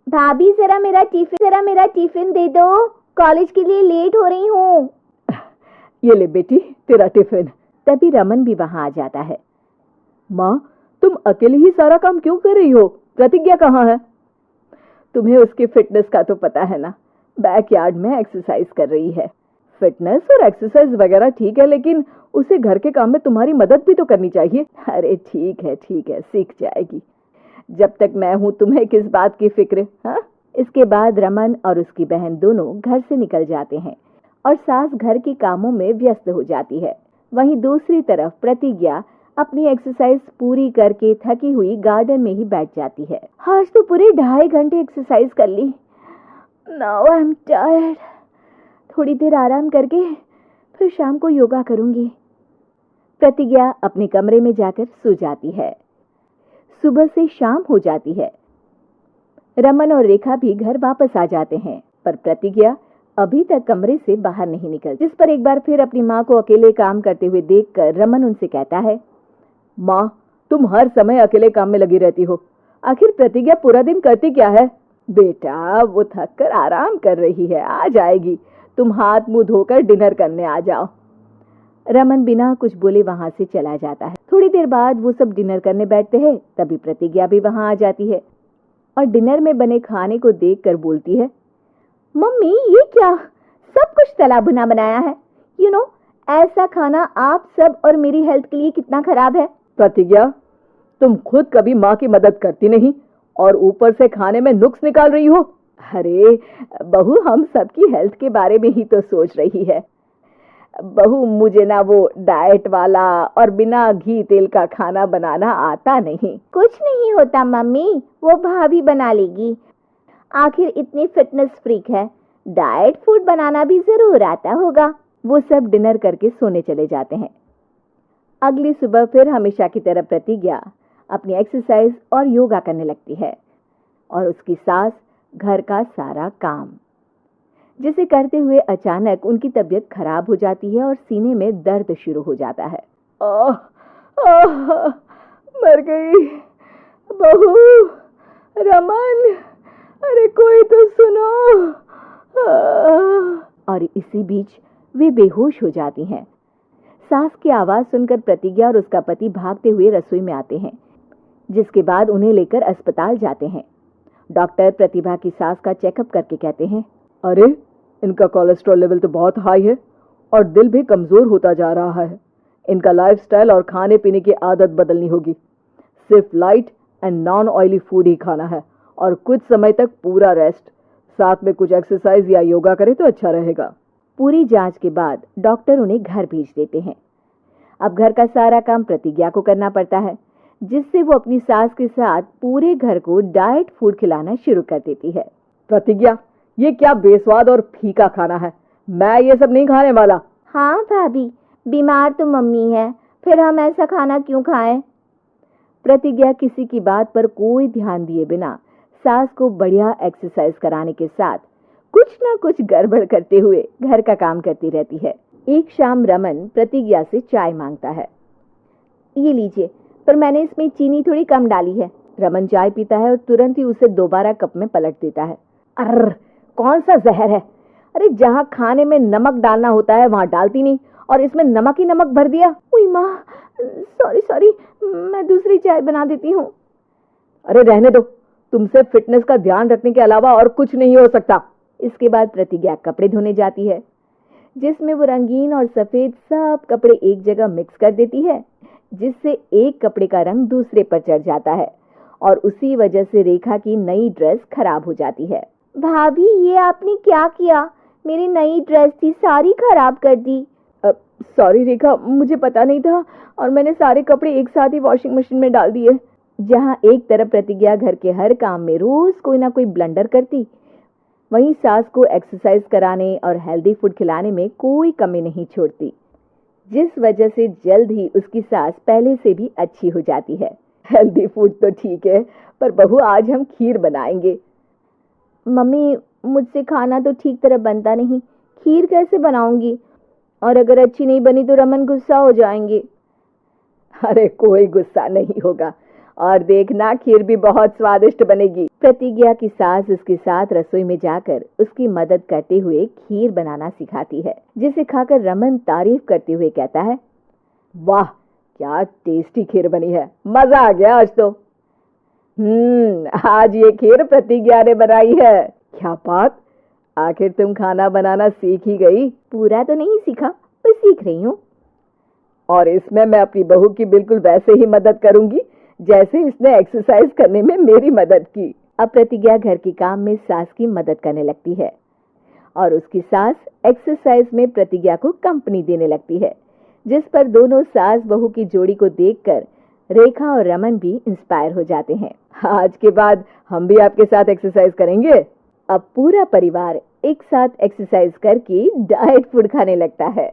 भाभी जरा मेरा टिफिन दे दो, कॉलेज के लिए लेट हो रही हूँ। ये ले बेटी तेरा टिफिन। तभी रमन भी वहां आ जाता है। माँ, तुम अकेले ही सारा काम क्यों कर रही हो? प्रतिज्ञा कहाँ है? तुम्हें उसकी फिटनेस का तो पता है ना, बैकयार्ड में एक्सरसाइज कर रही है। फिटनेस और एक्सरसाइज वगैरह ठीक है, लेकिन उसे घर के काम में तुम्हारी मदद भी तो करनी चाहिए। अरे ठीक है सीख जाएगी। जब तक मैं हूं तुम्हें किस बात की फिक्र? हाँ। इसके बाद रमन और उसकी बहन दोनों घर से निकल जाते हैं और सास घर के कामों में व्यस्त हो जाती है। वहीं दूसरी तरफ प्रतिज्ञा अपनी एक्सरसाइज पूरी करके थकी हुई गार्डन में ही बैठ जाती है। आज तो पूरे 2.5 घंटे एक्सरसाइज कर ली। Now I am tired. थोड़ी देर आराम करके फिर शाम को योगा करूंगी। प्रतिज्ञा अपने कमरे में जाकर सो जाती है। सुबह से शाम हो जाती है। रमन और रेखा भी घर वापस आ जाते हैं, पर प्रतिज्ञा अभी तक कमरे से बाहर नहीं निकल, जिस पर एक बार फिर अपनी माँ को अकेले काम करते हुए देखकर रमन उनसे कहता है, माँ, तुम हर समय अकेले काम में लगी रहती हो। आखिर प्रतिज्ञा पूरा दिन करती क्या है? बेटा, वो थक कर आराम कर रही है, आ जाएगी। तुम हाथ मुंह धोकर डिनर करने आ जाओ। रमन बिना कुछ बोले वहां से चला जाता है। थोड़ी देर बाद वो सब डिनर करने बैठते हैं। तभी प्रतिज्ञा भी वहां आ जाती है और डिनर में बने खाने को देखकर बोलती है, मम्मी ये क्या, सब कुछ तला भुना बनाया है। ऐसा खाना आप सब और मेरी हेल्थ के लिए कितना खराब है। प्रतिज्ञा, तुम खुद कभी माँ की मदद करती नहीं और ऊपर से खाने में नुक्स निकाल रही हो। अरे बहू, हम सबकी हेल्थ के बारे में ही तो सोच रही है। बहू, मुझे ना वो डाइट वाला और बिना घी तेल का खाना बनाना आता नहीं। कुछ नहीं होता मम्मी, वो भाभी बना लेगी। आखिर इतनी फिटनेस फ्रीक है, डाइट फूड बनाना भी जरूर आता होगा। वो सब डिनर करके सोने चले जाते हैं। अगली सुबह फिर हमेशा की तरह प्रतिज्ञा अपनी एक्सरसाइज और योगा करने लगती है और उसकी सास घर का सारा काम, जिसे करते हुए अचानक उनकी तबीयत खराब हो जाती है और सीने में दर्द शुरू हो जाता है। मर गई बहू। रमन, अरे कोई तो सुनो। और इसी बीच वे बेहोश हो जाती हैं। सास की आवाज सुनकर प्रतिज्ञा और उसका पति भागते हुए रसोई में आते हैं, जिसके बाद उन्हें लेकर अस्पताल जाते हैं। डॉक्टर प्रतिभा की सास का चेकअप करके कहते हैं, अरे इनका कोलेस्ट्रॉल लेवल तो बहुत हाई है और दिल भी कमजोर होता जा रहा है। इनका लाइफस्टाइल और खाने पीने की आदत बदलनी होगी। सिर्फ light and non oily food ही खाना है और कुछ समय तक पूरा रेस्ट, साथ में कुछ एक्सरसाइज या योगा करे तो अच्छा रहेगा। पूरी जांच के बाद डॉक्टर उन्हें घर भेज देते हैं। अब घर का सारा काम प्रतिज्ञा को करना पड़ता है, जिससे वो अपनी सास के साथ पूरे घर को डाइट फूड खिलाना शुरू कर देती है। प्रतिज्ञा, ये क्या बेस्वाद और फीका खाना है, मैं ये सब नहीं खाने वाला। हाँ भाभी, बीमार तो मम्मी है, फिर हम ऐसा खाना क्यों खाएं? प्रतिज्ञा किसी की बात पर कोई ध्यान दिए बिना सास को बढ़िया एक्सरसाइज कराने के साथ कुछ ना कुछ गड़बड़ करते हुए घर का काम करती रहती है। एक शाम रमन प्रतिज्ञा से चाय मांगता है। ये लीजिए, पर मैंने इसमें चीनी थोड़ी कम डाली है। रमन चाय पीता है और तुरंत ही उसे दोबारा कप में पलट देता है। अर्र, कौन सा जहर है? अरे जहाँ खाने में नमक डालना होता है वहां डालती नहीं और इसमें नमक ही नमक भर दिया। ओए माँ, सॉरी, मैं दूसरी चाय बना देती हूँ। अरे रहने दो, तुमसे फिटनेस का ध्यान रखने के अलावा और कुछ नहीं हो सकता। इसके बाद प्रतिज्ञा कपड़े धोने जाती है, जिसमें वो रंगीन और सफेद सब कपड़े एक जगह मिक्स कर देती है, जिससे एक कपड़े का रंग दूसरे पर चढ़ जाता है और उसी वजह से रेखा की नई ड्रेस खराब हो जाती है। भाभी, ये आपने क्या किया? मेरी नई ड्रेस थी, सारी खराब कर दी। सॉरी रेखा, मुझे पता नहीं था और मैंने सारे कपड़े एक साथ ही वॉशिंग मशीन में डाल दिए। जहां एक तरफ प्रतिज्ञा घर के हर काम में रोज कोई ना कोई ब्लंडर करती, वहीं सास को एक्सरसाइज कराने और हेल्दी फूड खिलाने में कोई कमी नहीं छोड़ती, जिस वजह से जल्द ही उसकी सास पहले से भी अच्छी हो जाती है। हेल्दी फूड तो ठीक है, पर बहू आज हम खीर बनाएंगे। मम्मी, मुझसे खाना तो ठीक तरह बनता नहीं, खीर कैसे बनाऊंगी? और अगर अच्छी नहीं बनी तो रमन गुस्सा हो जाएंगे। अरे कोई गुस्सा नहीं होगा, और देखना खीर भी बहुत स्वादिष्ट बनेगी। प्रतिज्ञा की सास उसके साथ रसोई में जाकर उसकी मदद करते हुए खीर बनाना सिखाती है, जिसे खाकर रमन तारीफ करते हुए कहता है, वाह क्या टेस्टी खीर बनी है, मजा आ गया आज तो। आज ये खीर प्रतिज्ञा ने बनाई है। क्या बात, आखिर तुम खाना बनाना सीख ही गई? पूरा तो नहीं सीखा, पर सीख रही हूँ। और इसमें मैं अपनी बहू की बिल्कुल वैसे ही मदद करूंगी जैसे इसने एक्सरसाइज करने में मेरी मदद की। अब प्रतिज्ञा घर के काम में सास की मदद करने लगती है और उसकी सास एक्सरसाइज में प्रतिज्ञा को कंपनी देने लगती है, जिस पर दोनों सास बहू की जोड़ी को देखकर रेखा और रमन भी इंस्पायर हो जाते हैं। आज के बाद हम भी आपके साथ एक्सरसाइज करेंगे। अब पूरा परिवार एक साथ एक्सरसाइज करके डाइट फूड खाने लगता है।